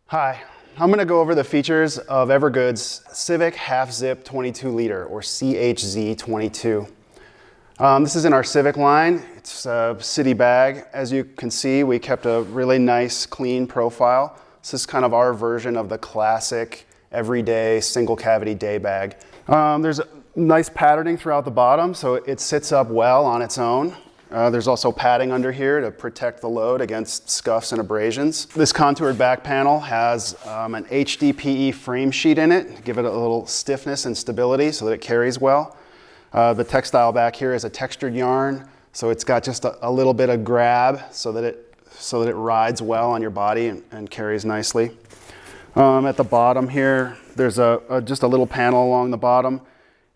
Hi, I'm going to go over the features of Evergoods CIVIC Half Zip 22 liter or CHZ22. This is in our CIVIC line. It's a city bag. As you can see, we kept a really nice clean profile. This is kind of our version of the classic everyday single cavity day bag. There's a nice patterning throughout the bottom, so it sits up well on its own. There's also padding under here to protect the load against scuffs and abrasions. This contoured back panel has an HDPE frame sheet in it to give it a little stiffness and stability so that it carries well. The textile back here is a textured yarn, so it's got just a little bit of grab so that it rides well on your body and carries nicely. At the bottom here, there's just a little panel along the bottom.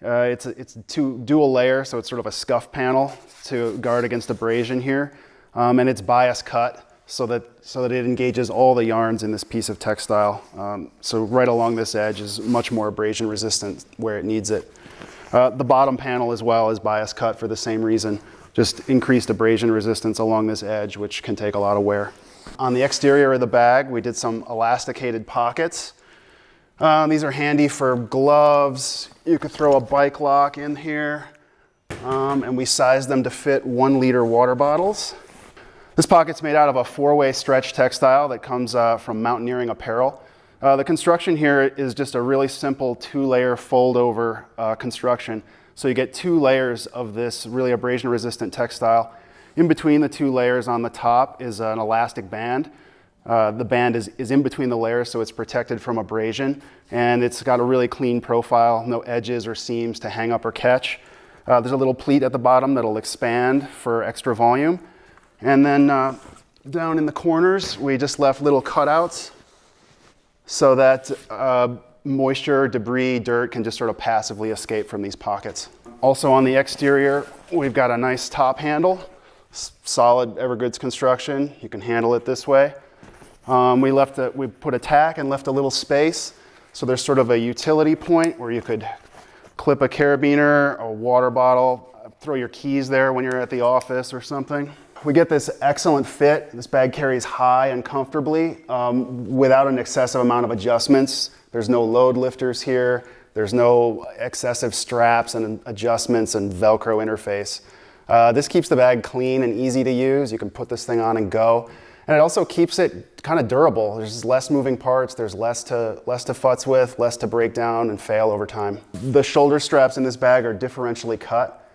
It's dual layer, so it's sort of a scuff panel to guard against abrasion here, and it's bias cut so that it engages all the yarns in this piece of textile. So right along this edge is much more abrasion resistant where it needs it. The bottom panel as well is bias cut for the same reason, just increased abrasion resistance along this edge, which can take a lot of wear. On the exterior of the bag, we did some elasticated pockets. These are handy for gloves. You could throw a bike lock in here, and we sized them to fit 1 liter water bottles. This pocket's made out of a 4-way stretch textile that comes from Mountaineering Apparel. The construction here is just a really simple 2-layer fold-over construction. So you get 2 layers of this really abrasion-resistant textile. In between the 2 layers on the top is an elastic band. The band is in between the layers, so it's protected from abrasion, and it's got a really clean profile, no edges or seams to hang up or catch. There's a little pleat at the bottom that'll expand for extra volume. And then down in the corners, we just left little cutouts so that moisture, debris, dirt can just sort of passively escape from these pockets. Also on the exterior, we've got a nice top handle, solid Evergoods construction. You can handle it this way. We put a tack and left a little space, so there's sort of a utility point where you could clip a carabiner, a water bottle, throw your keys there when you're at the office or something. We get this excellent fit. This bag carries high and comfortably without an excessive amount of adjustments. There's no load lifters here. There's no excessive straps and adjustments and Velcro interface. This keeps the bag clean and easy to use. You can put this thing on and go. And it also keeps it kind of durable. There's less moving parts, there's less to futz with, less to break down and fail over time. The shoulder straps in this bag are differentially cut.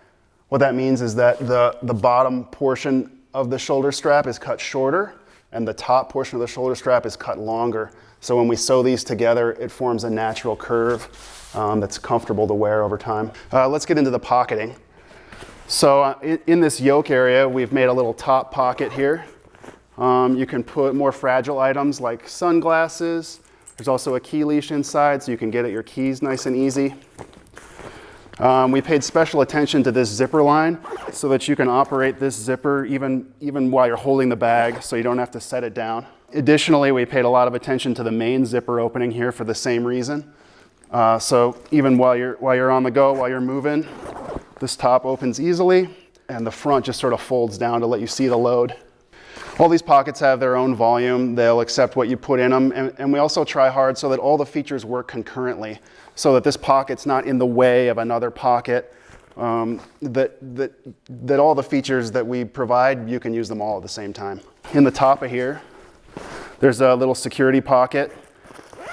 What that means is that the bottom portion of the shoulder strap is cut shorter and the top portion of the shoulder strap is cut longer. So when we sew these together, it forms a natural curve that's comfortable to wear over time. Let's get into the pocketing. So in this yoke area, we've made a little top pocket here. You can put more fragile items like sunglasses. There's also a key leash inside, so you can get at your keys nice and easy. We paid special attention to this zipper line so that you can operate this zipper even while you're holding the bag, so you don't have to set it down. Additionally, we paid a lot of attention to the main zipper opening here for the same reason. So even while you're on the go, while you're moving, this top opens easily, and the front just sort of folds down to let you see the load. All these pockets have their own volume. They'll accept what you put in them. And we also try hard so that all the features work concurrently, so that this pocket's not in the way of another pocket, that all the features that we provide, you can use them all at the same time. In the top of here, there's a little security pocket.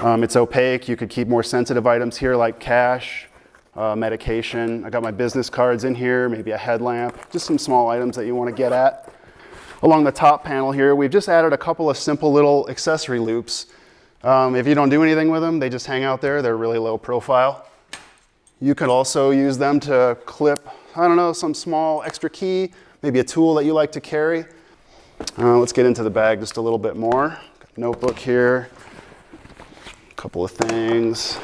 It's opaque. You could keep more sensitive items here like cash, medication. I got my business cards in here, maybe a headlamp, just some small items that you want to get at. Along the top panel here, we've just added a couple of simple little accessory loops. If you don't do anything with them, they just hang out there. They're really low profile. You could also use them to clip, I don't know, some small extra key, maybe a tool that you like to carry. Let's get into the bag just a little bit more. Got a notebook here, a couple of things.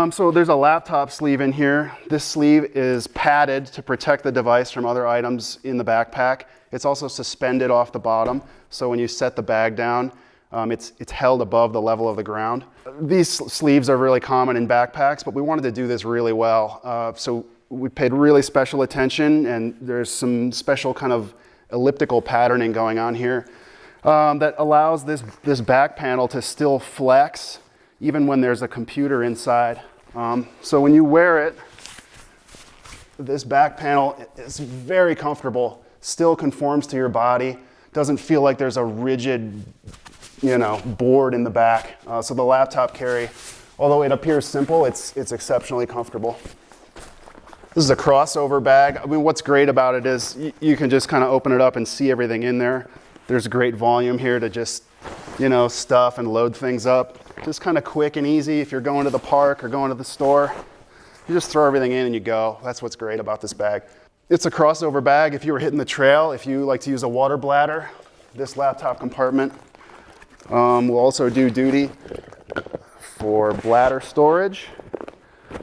So there's a laptop sleeve in here. This sleeve is padded to protect the device from other items in the backpack. It's also suspended off the bottom, so when you set the bag down, it's held above the level of the ground. These sleeves are really common in backpacks, but we wanted to do this really well. So we paid really special attention, and there's some special kind of elliptical patterning going on here. that allows this back panel to still flex even when there's a computer inside. So when you wear it, this back panel is very comfortable, still conforms to your body, doesn't feel like there's a rigid, board in the back. So the laptop carry, although it appears simple, it's exceptionally comfortable. This is a crossover bag. I mean, what's great about it is you can just kind of open it up and see everything in there. There's great volume here to just, stuff and load things up. Just kind of quick and easy if you're going to the park or going to the store. You just throw everything in and you go. That's what's great about this bag. It's a crossover bag if you were hitting the trail, if you like to use a water bladder. This laptop compartment will also do duty for bladder storage.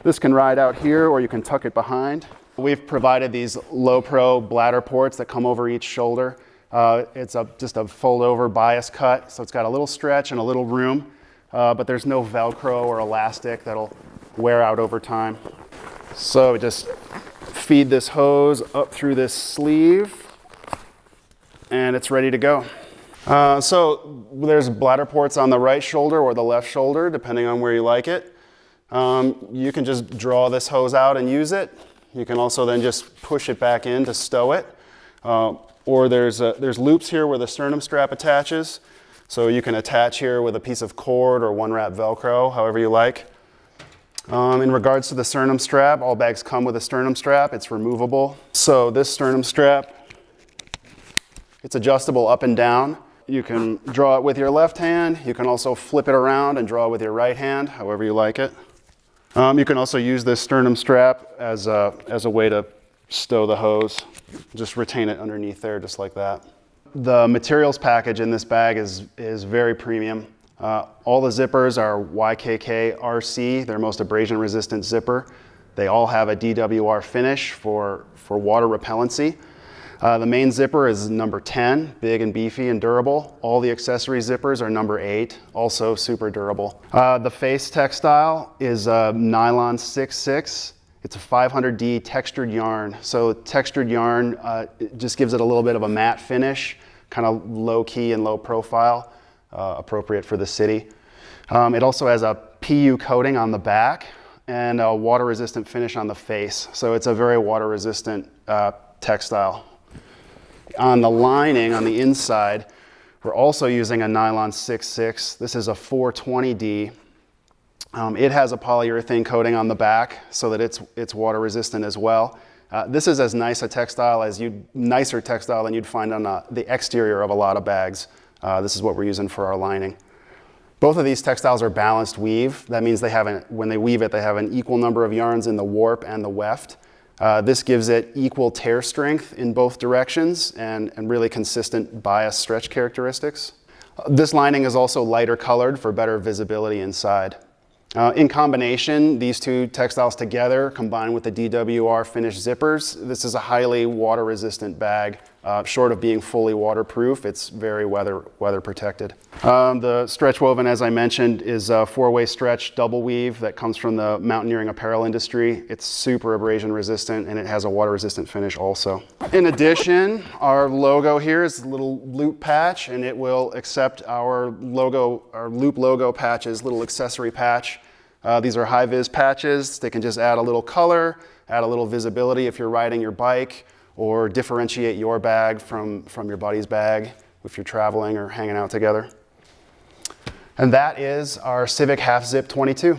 This can ride out here or you can tuck it behind. We've provided these low pro bladder ports that come over each shoulder. It's just a fold over bias cut, so it's got a little stretch and a little room, but there's no Velcro or elastic that'll wear out over time. So just feed this hose up through this sleeve and it's ready to go. So there's bladder ports on the right shoulder or the left shoulder, depending on where you like it. You can just draw this hose out and use it. You can also then just push it back in to stow it. Or there's loops here where the sternum strap attaches. So you can attach here with a piece of cord or one wrap Velcro, however you like. In regards to the sternum strap, all bags come with a sternum strap. It's removable. So this sternum strap, it's adjustable up and down. You can draw it with your left hand. You can also flip it around and draw with your right hand, however you like it. You can also use this sternum strap as a way to stow the hose. Just retain it underneath there, just like that. The materials package in this bag is very premium. All the zippers are YKK RC, their most abrasion resistant zipper. They all have a DWR finish for water repellency. The main zipper is number 10, big and beefy and durable. All the accessory zippers are number 8, also super durable. The face textile is nylon 6/6. It's a 500D textured yarn. So textured yarn it just gives it a little bit of a matte finish, kind of low key and low profile, appropriate for the city. It also has a PU coating on the back and a water resistant finish on the face. So it's a very water resistant textile. On the lining, on the inside, we're also using a nylon 6/6. This is a 420D. It has a polyurethane coating on the back so that it's water resistant as well. This is as nicer textile than you'd find on the exterior of a lot of bags. This is what we're using for our lining. Both of these textiles are balanced weave. That means when they weave it, they have an equal number of yarns in the warp and the weft. This gives it equal tear strength in both directions and really consistent bias stretch characteristics. This lining is also lighter colored for better visibility inside. In combination, these two textiles together, combined with the DWR finished zippers, this is a highly water resistant bag. Short of being fully waterproof, it's very weather protected. The stretch woven, as I mentioned, is a 4-way stretch double weave that comes from the mountaineering apparel industry. It's super abrasion resistant and it has a water resistant finish also. In addition, our logo here is a little loop patch and it will accept our loop logo patches, little accessory patch. These are high-vis patches. They can just add a little color, add a little visibility if you're riding your bike, or differentiate your bag from your buddy's bag if you're traveling or hanging out together. And that is our CIVIC Half Zip 22.